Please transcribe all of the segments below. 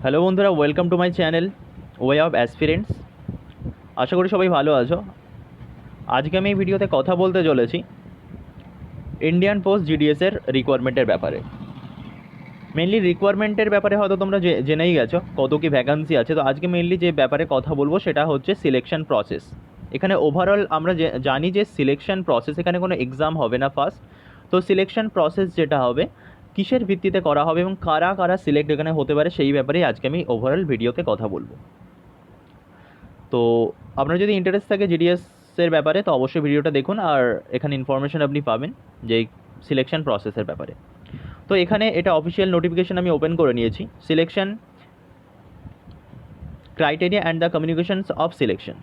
Hello বন্ধুরা, welcome to my channel Way of Aspirants. আশা করি সবাই ভালো আছো। আজকে আমি এই ভিডিওতে কথা বলতে চলেছি ইন্ডিয়ান পোস্ট জিডিএসের রিকোয়ারমেন্টের ব্যাপারে। মেনলি রিকোয়ারমেন্টের ব্যাপারে হয়তো তোমরা জেনেই গেছো কত কি ভ্যাকান্সি আছে। তো আজকে মেনলি যে ব্যাপারে কথা বলবো সেটা হচ্ছে সিলেকশন প্রসেস। এখানে ওভারঅল আমরা জানি যে সিলেকশন প্রসেস, এখানে কোনো এক্সাম হবে না ফার্স্ট। তো সিলেকশন প্রসেস যেটা হবে কিসের ভিত্তিতে করা হবে এবং কারা কারা সিলেক্ট এখানে হতে পারে সেই ব্যাপারেই আজকে আমি ওভারঅল ভিডিওতে কথা বলবো। তো আপনার যদি ইন্টারেস্ট থাকে জিডিএসের ব্যাপারে তো অবশ্যই ভিডিওটা দেখুন, আর এখানে ইনফরমেশন আপনি পাবেন যে সিলেকশন প্রসেসের ব্যাপারে। তো এখানে এটা অফিসিয়াল নোটিফিকেশন আমি ওপেন করে নিয়েছি, selection criteria and the communications of selection.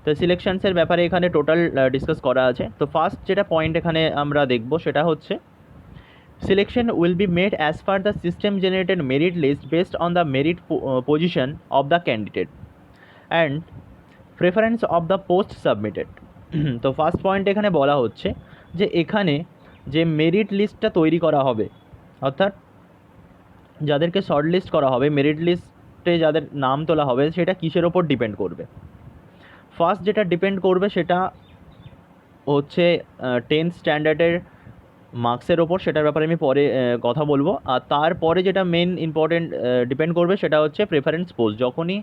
তো সিলেকশনসের ব্যাপারে এখানে টোটাল ডিসকাস করা আছে। তো ফার্স্ট যেটা পয়েন্ট এখানে আমরা দেখব সেটা হচ্ছে selection will be made as per the system generated merit list based on the merit position of the candidate and preference of the post submitted. তো ফার্স্ট পয়েন্ট এখানে বলা হচ্ছে যে এখানে যে মেরিট লিস্টটা তৈরি করা হবে, অর্থাৎ যাদেরকে শর্ট লিস্ট করা হবে, মেরিট লিস্টে যাদের নাম তোলা হবে, সেটা কিসের ওপর ডিপেন্ড করবে। ফার্স্ট যেটা ডিপেন্ড করবে সেটা হচ্ছে 10th স্ট্যান্ডার্ডের মার্কসের ওপর, সেটার ব্যাপারে আমি পরে কথা বলবো। আর তারপরে যেটা মেন ইম্পর্টেন্ট ডিপেন্ড করবে সেটা হচ্ছে প্রেফারেন্স পোস্ট। যখনই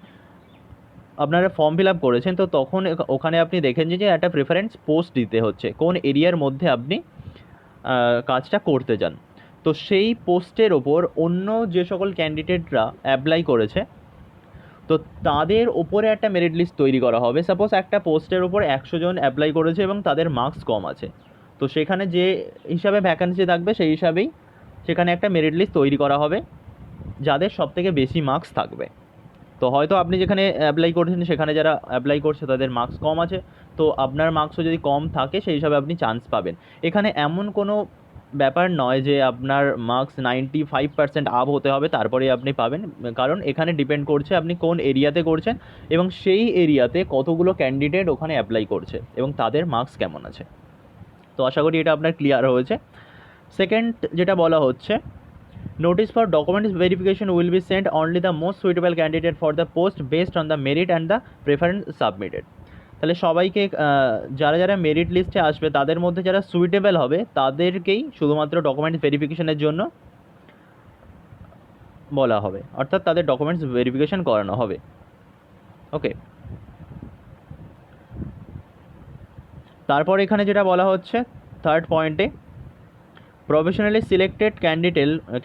আপনারা ফর্ম ফিল আপ করেছেন তো তখন ওখানে আপনি দেখেন যে একটা প্রেফারেন্স পোস্ট দিতে হচ্ছে, কোন এরিয়ার মধ্যে আপনি কাজটা করতে চান। তো সেই পোস্টের ওপর অন্য যে সকল ক্যান্ডিডেটরা অ্যাপ্লাই করেছে তো তাদের ওপরে একটা মেরিট লিস্ট তৈরি করা হবে। সাপোজ একটা পোস্টের ওপর 100 জন অ্যাপ্লাই করেছে এবং তাদের মার্কস কম আছে, তো সেখানে যে হিসাবে ভ্যাকান্সি থাকবে সেই হিসাবেই সেখানে একটা মেরিট লিস্ট তৈরি করা হবে যাদের সবথেকে বেশি মার্কস থাকবে। তো হয়তো আপনি যেখানে অ্যাপ্লাই করেছেন সেখানে যারা অ্যাপ্লাই করছে তাদের মার্কস কম আছে, তো আপনার মার্কসও যদি কম থাকে সেই হিসাবে আপনি চান্স পাবেন। এখানে এমন কোনো ব্যাপার নয় যে আপনার মার্কস 95% আপ হতে হবে তারপরেই আপনি পাবেন, কারণ এখানে ডিপেন্ড করছে আপনি কোন এরিয়াতে করছেন এবং সেই এরিয়াতে কতগুলো ক্যান্ডিডেট ওখানে অ্যাপ্লাই করছে এবং তাদের মার্কস কেমন আছে। তো আশা করি এটা আপনার ক্লিয়ার হয়েছে। সেকেন্ড যেটা বলা হচ্ছে, notice for documents verification will be sent only the most suitable candidate for the post based on the merit and the preference submitted. তাহলে সবাইকে যারা যারা মেরিট লিস্টে আসবে তাদের মধ্যে যারা সুইটেবল হবে তাদেরকেই শুধুমাত্র ডকুমেন্টস ভেরিফিকেশনের জন্য বলা হবে, অর্থাৎ তাদের ডকুমেন্টস ভেরিফিকেশন করানো হবে। ওকে, তারপর এখানে যেটা বলা হচ্ছে থার্ড পয়েন্টে, professionally selected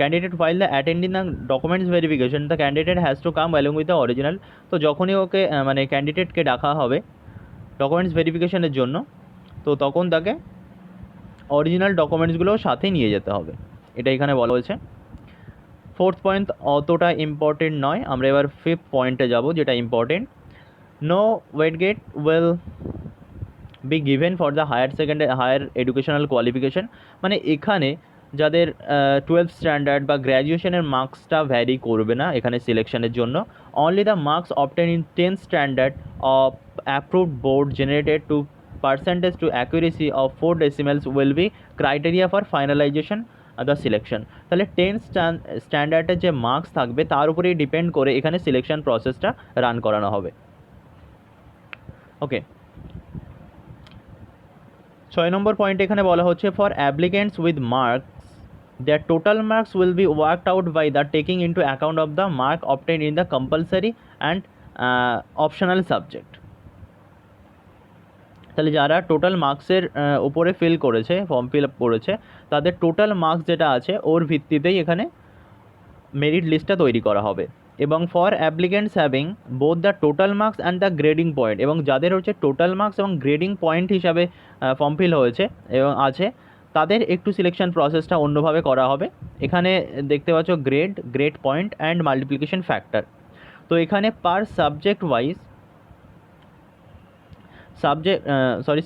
candidate while the attending the documents verification the candidate has to come along with the original। তো যখনই ওকে মানে ক্যান্ডিডেটকে ডাকা হবে ডকুমেন্টস ভেরিফিকেশনের জন্য তো তখন তাকে অরিজিনাল ডকুমেন্টসগুলো সাথে নিয়ে যেতে হবে, এটা এখানে বলা হয়েছে। ফোর্থ পয়েন্ট অতটা ইম্পর্টেন্ট নয়, আমরা এবার ফিফথ পয়েন্টে যাব যেটা ইম্পর্টেন্ট। নো ওয়েট গেট will be given for the higher educational qualification. মানে এখানে যাদের 12th স্ট্যান্ডার্ড বা গ্র্যাজুয়েশনের মার্কসটা ভ্যারি করবে না এখানে সিলেকশনের জন্য। Only the marks obtain in 10th standard of approved board generated to percentage to accuracy of 4 decimals will be criteria for finalization the selection. তাহলে 10th স্ট্যান্ডার্ডের যে মার্কস থাকবে তার উপরেই ডিপেন্ড করে এখানে সিলেকশন প্রসেসটা রান করানো হবে। ওকে, 6 নম্বর পয়েন্ট এখানে বলা হচ্ছে for applicants with marks their total marks will be worked out by the taking into account of the mark obtained in the compulsory and optional subject। তাহলে যারা টোটাল মার্কসের উপরে ফিল করেছে, ফর্ম ফিল আপ করেছে, তাদের total marks যেটা আছে ওর ভিত্তিতেই এখানে মেরিট লিস্টটা তৈরি করা হবে। এবং for applicants having both the total marks and the grading point, এবং যাদের হচ্ছে টোটাল মার্কস এবং গ্রেডিং পয়েন্ট হিসাবে ফর্ম ফিল হয়েছে এবং আছে তাদের একটু সিলেকশন প্রসেসটা অন্যভাবে করা হবে। এখানে দেখতে পাচ্ছ grade point and multiplication factor. তো এখানে পার সাবজেক্ট ওয়াইজ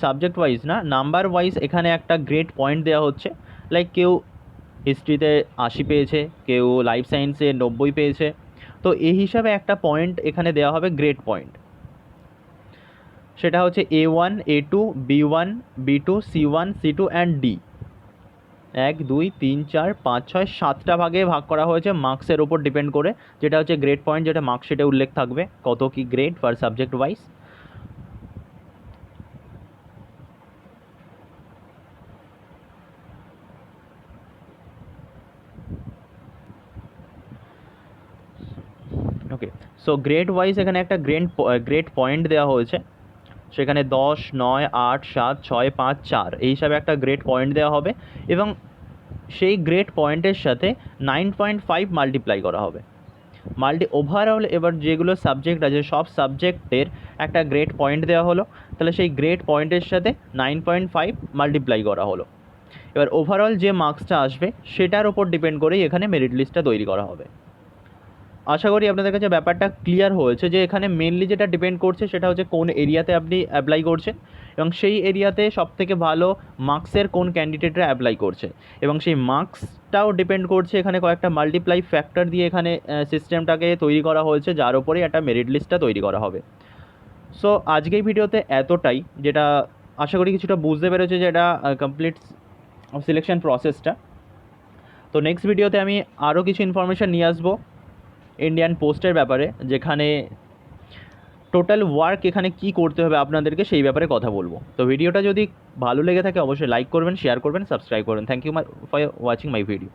সাবজেক্ট ওয়াইজ না, নাম্বার ওয়াইজ এখানে একটা গ্রেড পয়েন্ট দেওয়া হচ্ছে। লাইক কেউ হিস্ট্রিতে 80 পেয়েছে, কেউ লাইফ সায়েন্সে 90 পেয়েছে, তো এই হিসাবে একটা পয়েন্ট এখানে দেওয়া হবে গ্রেড পয়েন্ট। সেটা হচ্ছে A1 A2 B1 B2 C1 C2 and D। 1 2 3 4 5 6 7টা ভাগে ভাগ করা হয়েছে মার্কসের ওপর ডিপেন্ড করে, যেটা হচ্ছে গ্রেড পয়েন্ট, যেটা মার্কশিটে উল্লেখ থাকবে কত কি গ্রেড পার সাবজেক্ট ওয়াইজ। ওকে, সো গ্রেড ওয়াইজ এখানে একটা গ্রেড পয়েন্ট দেওয়া হয়েছে, সেখানে 10 9 8 7 6 5 4 এই হিসাবে একটা গ্রেড পয়েন্ট দেওয়া হবে, এবং সেই গ্রেড পয়েন্টের সাথে 9.5 মাল্টিপ্লাই করা হবে। ওভারঅল এবার যেগুলো সাবজেক্ট আছে সব সাবজেক্টের একটা গ্রেড পয়েন্ট দেওয়া হলো, তাহলে সেই গ্রেড পয়েন্টের সাথে 9.5 মাল্টিপ্লাই করা হলো। এবার ওভারঅল যে মার্কসটা আসবে সেটার ওপর ডিপেন্ড করেই এখানে মেরিট লিস্টটা তৈরি করা হবে। আশা করি আপনাদের কাছে ব্যাপারটা ক্লিয়ার হয়েছে যে এখানে মেনলি যেটা ডিপেন্ড করছে সেটা হচ্ছে কোন এরিয়াতে আপনি অ্যাপ্লাই করছেন, এবং সেই এরিয়াতে সবথেকে ভালো মার্কসের কোন ক্যান্ডিডেটরা অ্যাপ্লাই করছে, এবং সেই মার্কসটাও ডিপেন্ড করছে এখানে কয়েকটা মাল্টিপ্লাই ফ্যাক্টর দিয়ে এখানে সিস্টেমটাকে তৈরি করা হয়েছে, যার ওপরেই একটা মেরিট লিস্টটা তৈরি করা হবে। সো আজকের ভিডিওতে এতটাই, যেটা আশা করি কিছুটা বুঝতে পেরেছে যে এটা কমপ্লিট সিলেকশন প্রসেসটা। তো নেক্সট ভিডিওতে আমি আরও কিছু ইনফরমেশান নিয়ে আসবো ইন্ডিয়ান পোস্টের ব্যাপারে, যেখানে টোটাল ওয়ার্ক এখানে কি করতে হবে আপনাদেরকে সেই ব্যাপারে কথা বলবো। তো ভিডিওটা যদি ভালো লেগে থাকে অবশ্যই লাইক করবেন, শেয়ার করবেন, সাবস্ক্রাইব করবেন। Thank you for watching my video.